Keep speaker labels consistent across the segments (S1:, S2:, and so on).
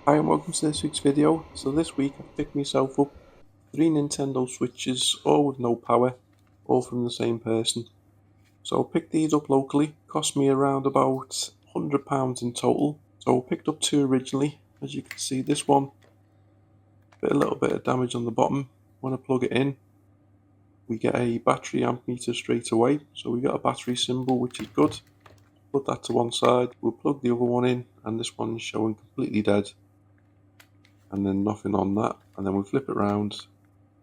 S1: Hi and welcome to this week's video. So this week I've picked myself up 3 Nintendo Switches, all with no power, all from the same person. So I picked these up locally, cost me around about £100 in total. So I picked up 2 originally. As you can see, this one, a little bit of damage on the bottom. When I plug it in, we get a battery amp meter straight away. So we got a battery symbol, which is good. Put that to one side, we'll plug the other one in, and this one is showing completely dead. And then nothing on that, and then we flip it around.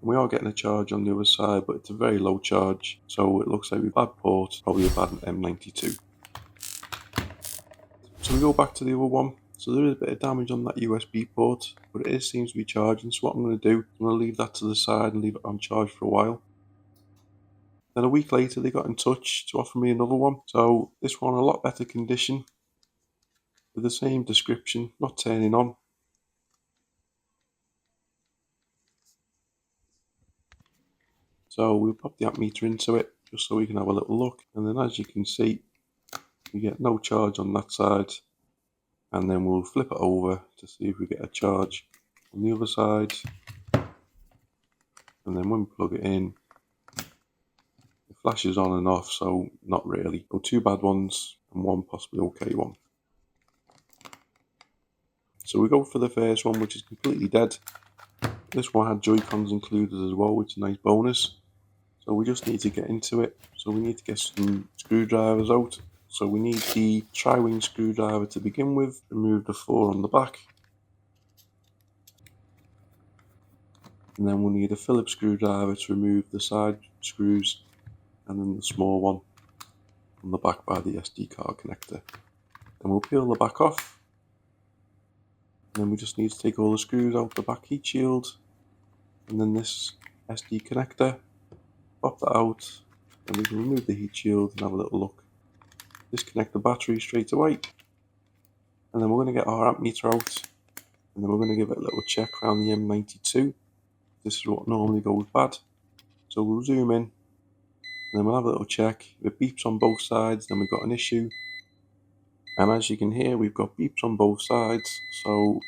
S1: We are getting a charge on the other side, but it's a very low charge, so it looks like we've bad port, probably a bad M92. So we go back to the other one. So there is a bit of damage on that USB port, but it seems to be charging. So what I'm going to do, I'm going to leave that to the side and leave it on charge for a while. Then a week later, they got in touch to offer me another one. So this one, a lot better condition, with the same description, not turning on. So we'll pop the amp meter into it, just so we can have a little look. And then as you can see, we get no charge on that side. And then we'll flip it over to see if we get a charge on the other side. And then when we plug it in, it flashes on and off, so not really. Got 2 bad ones and 1 possibly okay one. So we go for the first one, which is completely dead. This one had Joy-Cons included as well, which is a nice bonus. So we just need to get into it. So we need to get some screwdrivers out. So we need the tri-wing screwdriver to begin with. Remove the 4 on the back. And then we'll need a Phillips screwdriver to remove the side screws, and then the small one on the back by the SD card connector. Then we'll peel the back off. And then we just need to take all the screws out the back heat shield, and then this SD connector. Pop that out, and we can remove the heat shield and have a little look. Disconnect the battery straight away, and then we're going to get our amp meter out, and then we're going to give it a little check around the M92. This is what normally goes bad. So we'll zoom in, and then we'll have a little check. If it beeps on both sides, then we've got an issue. And as you can hear, we've got beeps on both sides, so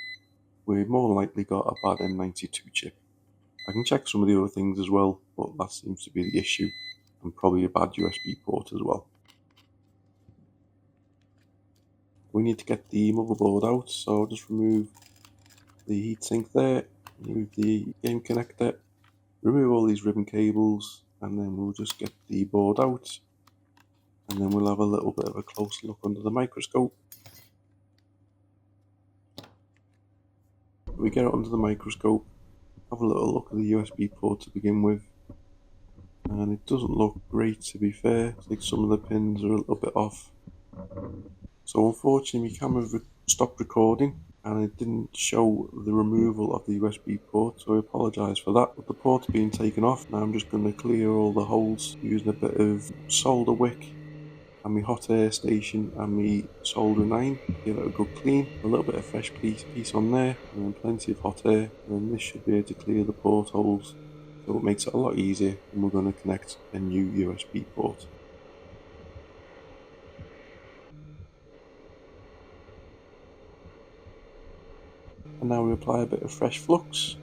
S1: we've more than likely got a bad M92 chip. I can check some of the other things as well, but that seems to be the issue, and probably a bad USB port as well. We need to get the motherboard out, so I'll just remove the heatsink there, remove the game connector, remove all these ribbon cables, and then we'll just get the board out, and then we'll have a little bit of a close look under the microscope. We get it under the microscope, have a little look at the USB port to begin with, and it doesn't look great, to be fair. It's like some of the pins are a little bit off. So unfortunately my camera stopped recording, and it didn't show the removal of the USB port, so I apologise for that. But the port's being taken off. Now I'm just going to clear all the holes using a bit of solder wick and my hot air station and my soldering iron. Give it a good clean, a little bit of fresh piece on there, and then plenty of hot air, and then this should be able to clear the port holes, so it makes it a lot easier when we're going to connect a new USB port. And now we apply a bit of fresh flux,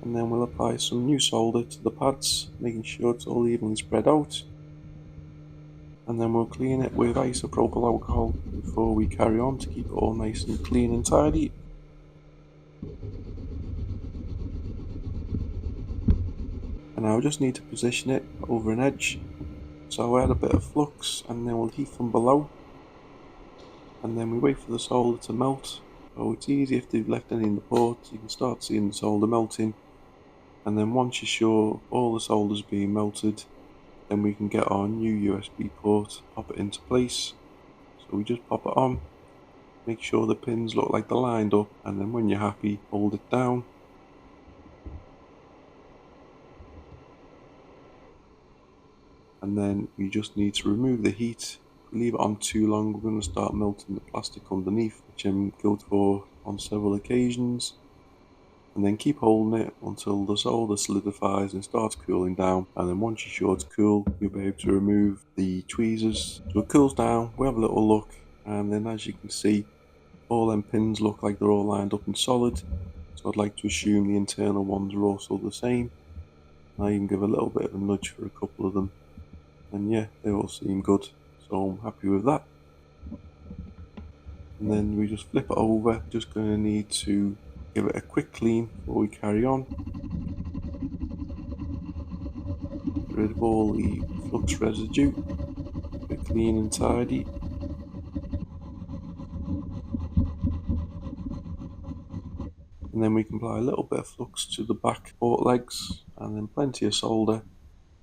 S1: and then we'll apply some new solder to the pads, making sure it's all evenly spread out. And then we'll clean it with isopropyl alcohol before we carry on, to keep it all nice and clean and tidy. And now I just need to position it over an edge. So I add a bit of flux, and then we'll heat from below, and then we wait for the solder to melt. So it's easy if they've left any in the port, you can start seeing the solder melting. And then once you're sure all the solder's being melted, then we can get our new USB port, pop it into place. So we just pop it on, make sure the pins look like they're lined up, and then when you're happy, hold it down. And then you just need to remove the heat. If we leave it on too long, we're going to start melting the plastic underneath, which I'm guilty for on several occasions. And then keep holding it until the solder solidifies and starts cooling down, and then once you're sure it's cool, you'll be able to remove the tweezers. So it cools down, we have a little look, and then as you can see, all them pins look like they're all lined up and solid, so I'd like to assume the internal ones are also the same. I even give a little bit of a nudge for a couple of them, and yeah, they all seem good, so I'm happy with that. And then we just flip it over. Just going to need to give it a quick clean before we carry on. Get rid of all the flux residue, keep it clean and tidy. And then we can apply a little bit of flux to the back port legs, and then plenty of solder,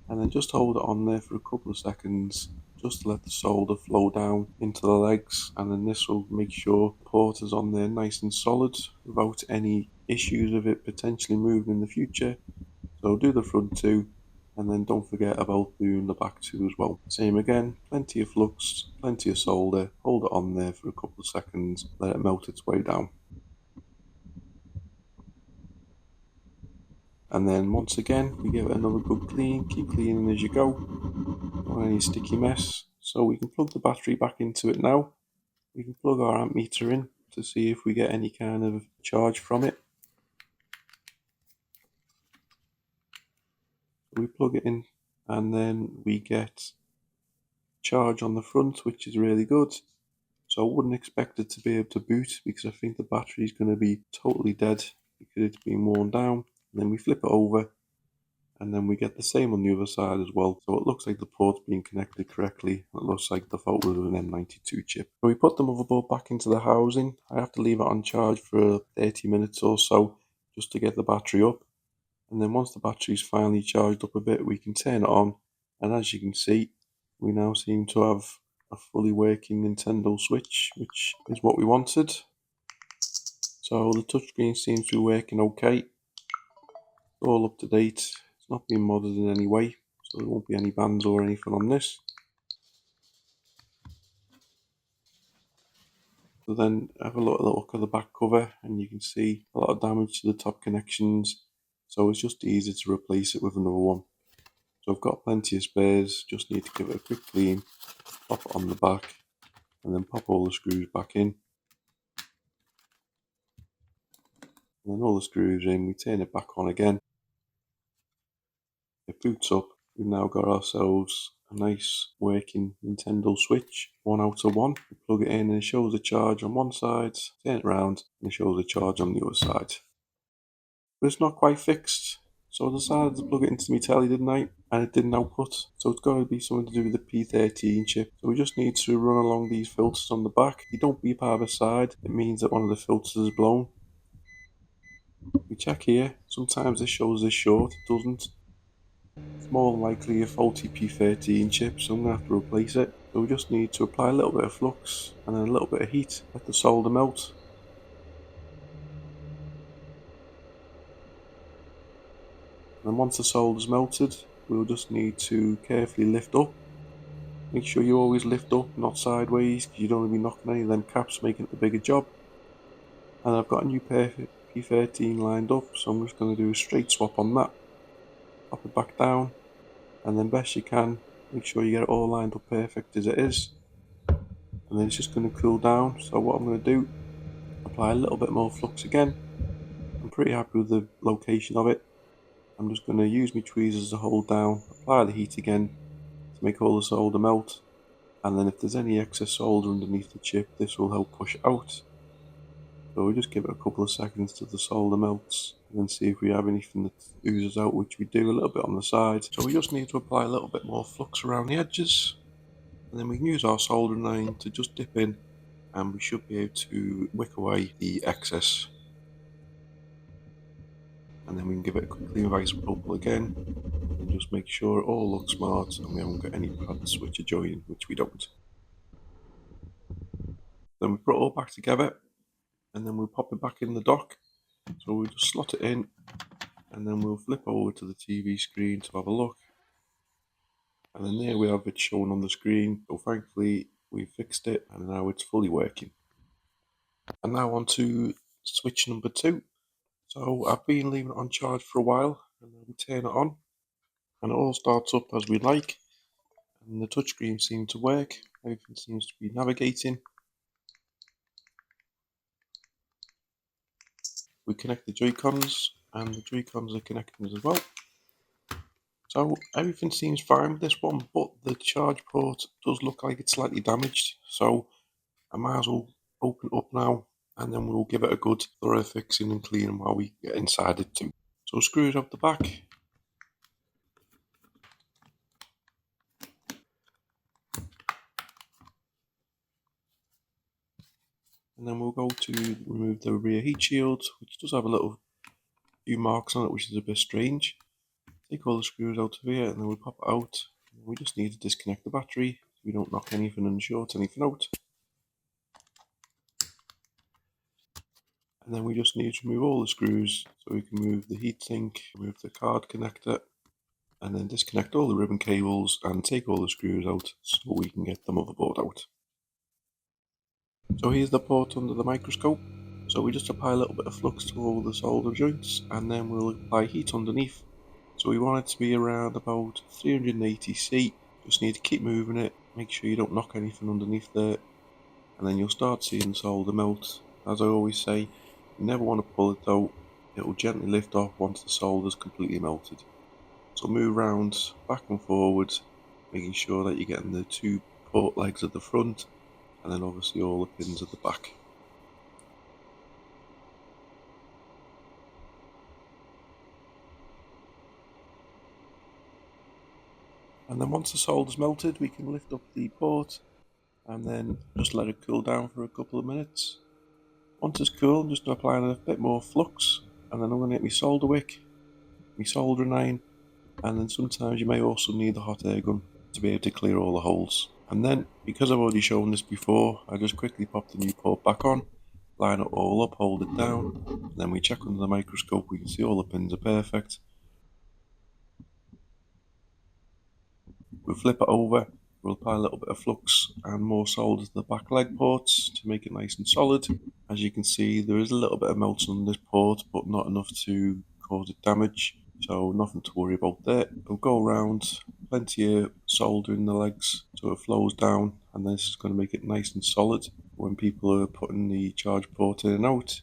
S1: and then just hold it on there for a couple of seconds just to let the solder flow down into the legs, and then this will make sure the port is on there nice and solid without any issues of it potentially moving in the future. So do the front two, and then don't forget about doing the back two as well. Same again, plenty of flux, plenty of solder, hold it on there for a couple of seconds, let it melt its way down. And then once again, we give it another good clean, keep cleaning as you go, don't want any sticky mess. So we can plug the battery back into it now. We can plug our amp meter in to see if we get any kind of charge from it. So we plug it in, and then we get charge on the front, which is really good. So I wouldn't expect it to be able to boot, because I think the battery is going to be totally dead because it's been worn down. And then we flip it over, and then we get the same on the other side as well. So it looks like the port's being connected correctly. It looks like the fault was with an M92 chip. So we put the motherboard back into the housing. I have to leave it on charge for 30 minutes or so just to get the battery up. And then once the battery's finally charged up a bit, we can turn it on. And as you can see, we now seem to have a fully working Nintendo Switch, which is what we wanted. So the touchscreen seems to be working okay. It's all up to date. It's not been modded in any way, so there won't be any bans or anything on this. So then have a look at the back cover, and you can see a lot of damage to the top connections. So it's just easy to replace it with another one. So I've got plenty of spares, just need to give it a quick clean, pop it on the back, and then pop all the screws back in. And then all the screws in, we turn it back on again. It boots up. We've now got ourselves a nice working Nintendo Switch, 1 out of 1. We plug it in and it shows the charge on one side, turn it around and it shows the charge on the other side. But it's not quite fixed, so I decided to plug it into my telly, didn't I? And it didn't output, so it's got to be something to do with the P13 chip. So we just need to run along these filters on the back. If you don't beep either side, it means that one of the filters is blown. We check here, sometimes this shows this short, it doesn't. It's more than likely a faulty P13 chip, so I'm going to have to replace it. So we just need to apply a little bit of flux and then a little bit of heat, let the solder melt. And once the solder's melted, we'll just need to carefully lift up. Make sure you always lift up, not sideways, because you don't want to be knocking any of them caps, making it a bigger job. And I've got a new pair of P13 lined up, so I'm just going to do a straight swap on that. Pop it back down, and then best you can, make sure you get it all lined up perfect as it is. And then it's just going to cool down. So what I'm going to do, apply a little bit more flux again. I'm pretty happy with the location of it. I'm just going to use my tweezers to hold down, apply the heat again to make all the solder melt. And then if there's any excess solder underneath the chip, this will help push it out. So we'll just give it a couple of seconds till the solder melts, and then see if we have anything that oozes out, which we do a little bit on the side. So we just need to apply a little bit more flux around the edges, and then we can use our soldering iron to just dip in, and we should be able to wick away the excess. And then we can give it a quick clean of isopropyl again, and just make sure it all looks smart and we haven't got any bad switcher joining, which we don't. Then we put it all back together, and then we'll pop it back in the dock. So we'll just slot it in, and then we'll flip over to the TV screen to have a look. And then there we have it shown on the screen. So thankfully we fixed it, and now it's fully working. And now on to switch number 2. So I've been leaving it on charge for a while, and then we turn it on, and it all starts up as we like, and the touchscreen seems to work. Everything seems to be navigating. we connect the Joy-Cons, and the Joy-Cons are connecting as well. So everything seems fine with this one, but the charge port does look like it's slightly damaged. So I might as well open it up now, and then we'll give it a good thorough fixing and cleaning while we get inside it too. So screws out the back. And then we'll go to remove the rear heat shield, which does have a little few marks on it, which is a bit strange. Take all the screws out of here, and then we'll pop it out. We just need to disconnect the battery so we don't knock anything and short anything out. And then we just need to remove all the screws, so we can remove the heatsink, remove the card connector, and then disconnect all the ribbon cables and take all the screws out so we can get the motherboard out. So here's the port under the microscope. So we just apply a little bit of flux to all the solder joints, and then we'll apply heat underneath. So we want it to be around about 380C. Just need to keep moving it, make sure you don't knock anything underneath there, and then you'll start seeing the solder melt. As I always say, you never want to pull it out. It will gently lift off once the solder is completely melted. So move around back and forward, making sure that you're getting the two port legs at the front, and then obviously all the pins at the back. And then once the solder's melted, we can lift up the port and then just let it cool down for a couple of minutes. Once it's cool, I'm just going to apply a bit more flux, and then I'm going to get my solder wick, my soldering iron, and then sometimes you may also need the hot air gun to be able to clear all the holes. And then, because I've already shown this before, I just quickly pop the new port back on, line it all up, hold it down, and then we check under the microscope, we can see all the pins are perfect. We'll flip it over, we'll apply a little bit of flux and more solder to the back leg ports to make it nice and solid. As you can see, there is a little bit of melting on this port, but not enough to cause it damage, so nothing to worry about there. We'll go around, plenty of solder in the legs so it flows down, and this is going to make it nice and solid when people are putting the charge port in and out.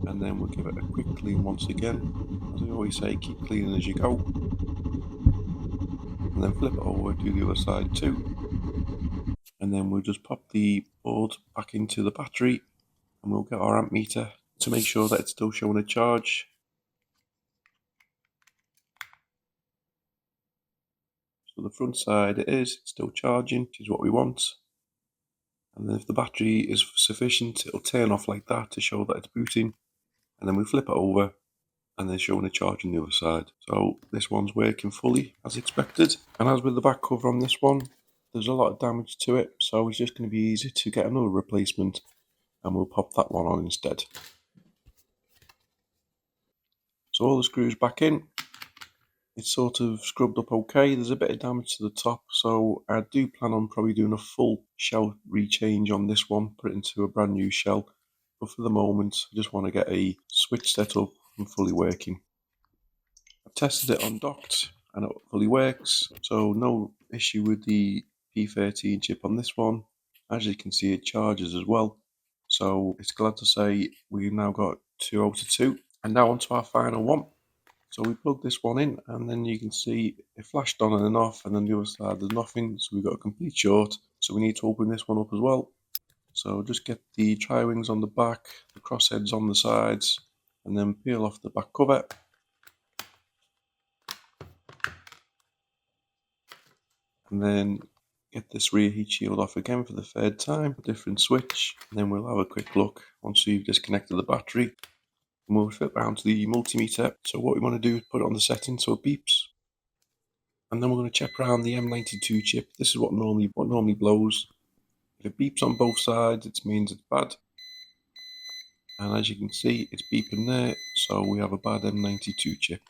S1: And then we'll give it a quick clean once again. As I always say, keep cleaning as you go. And then flip it over to the other side too. And then we'll just pop the board back into the battery, and we'll get our amp meter to make sure that it's still showing a charge. So the front side it's still charging, which is what we want. And then if the battery is sufficient, it'll turn off like that to show that it's booting. And then we flip it over, and then showing a charge on the other side. So this one's working fully as expected. And as with the back cover on this one, there's a lot of damage to it, so it's just going to be easy to get another replacement, and we'll pop that one on instead. So all the screws back in, it's sort of scrubbed up okay. There's a bit of damage to the top, so I do plan on probably doing a full shell rechange on this one, put it into a brand new shell. But for the moment, I just want to get a switch set up and fully working. I've tested it on docked and it fully works, so no issue with the P13 chip on this one. As you can see, it charges as well, so it's glad to say we've now got 2 out of 2. And now onto our final one. So we plug this one in, and then you can see it flashed on and then off, and then the other side there's nothing, so we've got a complete short. So we need to open this one up as well. So just get the tri-wings on the back, the crossheads on the sides, and then peel off the back cover. And then get this rear heat shield off again for the third time, a different switch, and then we'll have a quick look once we've disconnected the battery. And we'll flip round to the multimeter. So what we want to do is put it on the setting so it beeps. And then we're going to check around the M92 chip. This is what normally blows. If it beeps on both sides, it means it's bad. And as you can see, it's beeping there, so we have a bad M92 chip.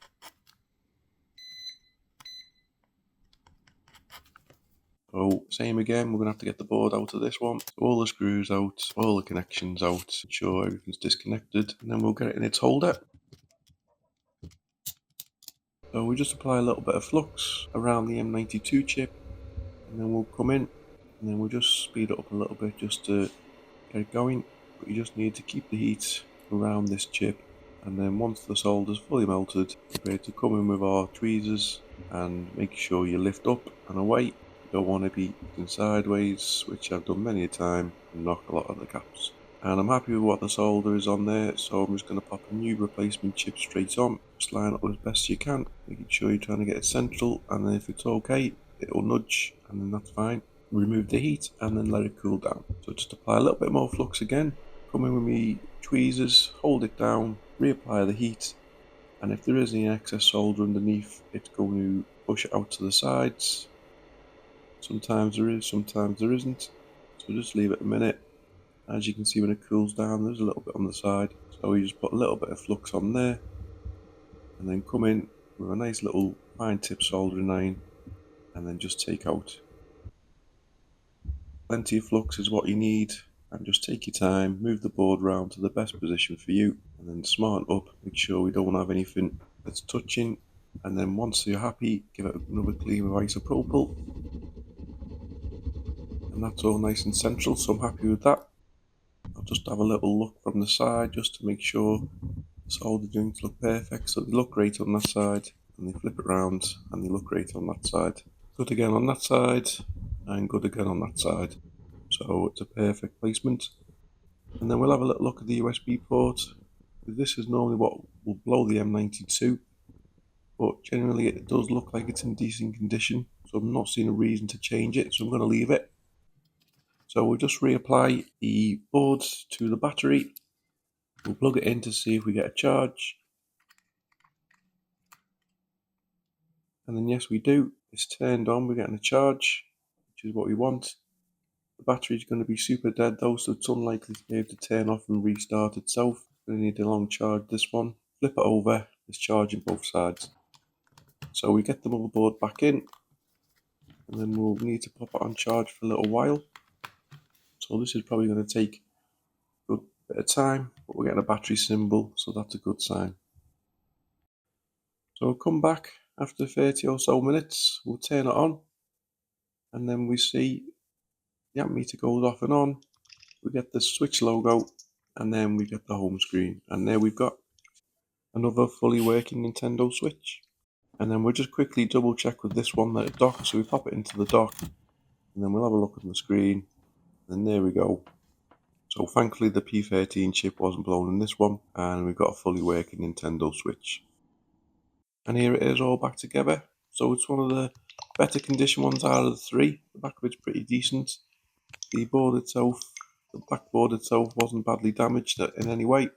S1: So same again, we're going to have to get the board out of this one. All the screws out, all the connections out, ensure everything's disconnected, and then we'll get it in its holder. So we just apply a little bit of flux around the M92 chip, and then we'll come in, and then we'll just speed it up a little bit just to get it going. But you just need to keep the heat around this chip And then once the solder is fully melted, we're ready to come in with our tweezers and make sure you lift up and away. You don't want to be lifting sideways, which I've done many a time, and knock a lot of the caps. And I'm happy with what the solder is on there, so I'm just going to pop a new replacement chip straight on. Just line up as best you can, making sure you're trying to get it central, and then if it's okay, it'll nudge, and then that's fine. Remove the heat and then let it cool down. So just apply a little bit more flux again, come in with me tweezers, hold it down, reapply the heat, and if there is any excess solder underneath, it's going to push it out to the sides. Sometimes there is, sometimes there isn't, so just leave it a minute. As you can see, when it cools down, there's a little bit on the side, so we just put a little bit of flux on there and then come in with a nice little fine tip soldering iron and then just take out. Plenty of flux is what you need, and just take your time, move the board round to the best position for you, and then smarten up, make sure we don't have anything that's touching, and then once you're happy, give it another clean with isopropyl, and that's all nice and central, so I'm happy with that. I'll just have a little look from the side just to make sure the solder joints look perfect, so they look great on that side, and they flip it round and they look great on that side. Good again on that side, and good again on that side. So it's a perfect placement. And then we'll have a little look at the USB port. This is normally what will blow the M92, but generally it does look like it's in decent condition, so I'm not seeing a reason to change it, so I'm going to leave it. So we'll just reapply the board to the battery. We'll plug it in to see if we get a charge. And then yes, we do. It's turned on, we're getting a charge, which is what we want. The battery is going to be super dead though, so it's unlikely to be able to turn off and restart itself. Going to need a long charge this one. Flip it over, it's charging both sides. So we get the motherboard back in, and then we'll need to pop it on charge for a little while. So this is probably going to take a good bit of time, but we're getting a battery symbol, so that's a good sign. So we'll come back after 30 or so minutes, we'll turn it on, and then we see the amp meter goes off and on. We get the switch logo, and then we get the home screen, and there we've got another fully working Nintendo Switch. And then we'll just quickly double check with this one that it docks, so we pop it into the dock, and then we'll have a look on the screen, and there we go. So thankfully the P13 chip wasn't blown in this one, and we've got a fully working Nintendo Switch. And here it is all back together. So it's one of the better condition ones out of the three. The back of it's pretty decent. The board itself, the backboard itself wasn't badly damaged in any way.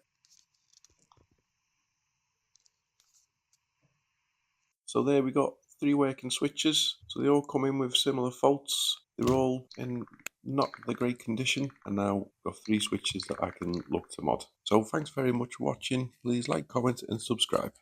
S1: So there we got three working switches. So they all come in with similar faults. They're all in not the great condition, and now got three switches that I can look to mod. So thanks very much for watching. Please like, comment and subscribe.